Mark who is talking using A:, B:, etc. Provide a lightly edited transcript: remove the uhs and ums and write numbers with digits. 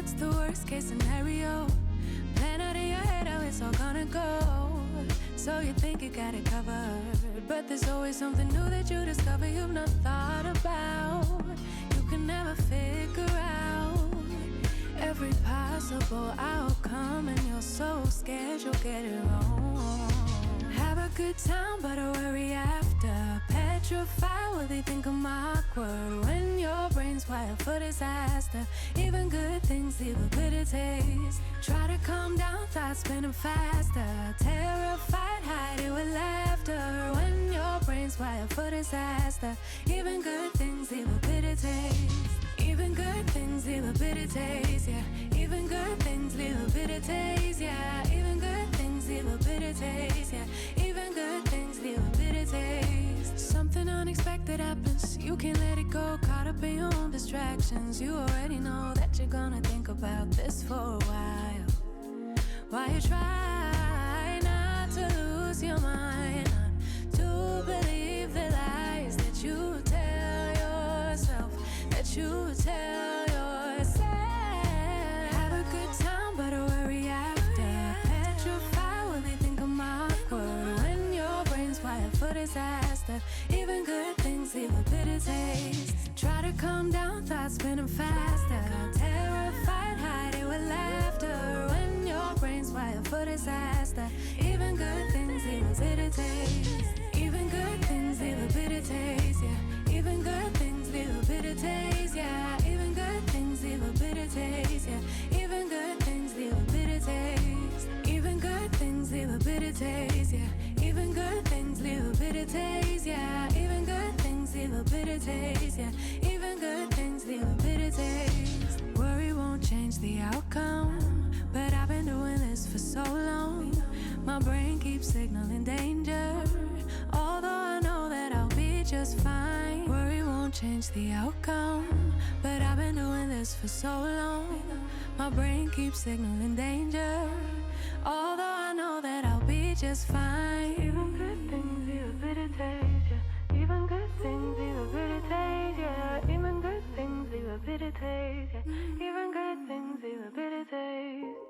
A: what's the worst case scenario? Plan out in your head how it's all gonna go. So you think you got it covered, but there's always something new that you discover you've not thought about. You can never figure out every possible outcome, and you're so scared you'll get it wrong. Have a good time, but a worry after. Petrified, will they think I'm awkward? When your brain's wired for disaster, even good things leave a bitter taste. Try to calm down, thoughts spinning faster. Terrified, hide it with laughter. When your brain's wired for disaster, even good things leave a bitter taste. Even good things leave a bitter taste, yeah. Even good things leave a bitter taste, yeah. Even good things leave a bitter taste, yeah. Even good things leave a bitter taste. Something unexpected happens, you can't let it go. Caught up in your own distractions, you already know that you're gonna think about this for a while. While you try not to lose your mind, not to believe the lies that you tell yourself, that you tell yourself. Have a good time, but a worry after. Petrified, will they think I'm awkward? When your brain's wired for disaster, even good things leave a bitter taste. Try to calm down, thoughts spinning faster. Terrified, hide it with laughter. When your brain's wired for disaster, even good things leave a bitter taste. Even good things leave a bitter taste, yeah. Even good things leave a bitter taste, yeah. Even good things leave a bitter taste, yeah. Even good things leave a bitter taste. Even good things leave a bitter taste, yeah. Even good things leave a bitter taste, yeah. Even good things leave a bitter taste, yeah. Even good things leave a bitter taste. Worry won't change the outcome, but I've been doing this for so long. My brain keeps signaling danger, although I know that I'll be just fine. Worry won't change the outcome, but I've been doing this for so long. My brain keeps signaling danger, although I know that I'll be just fine. Even good things leave a bitter taste, yeah. Even good things leave a bitter taste, yeah. Even good things leave a bitter taste, yeah. Even good things leave a bitter taste.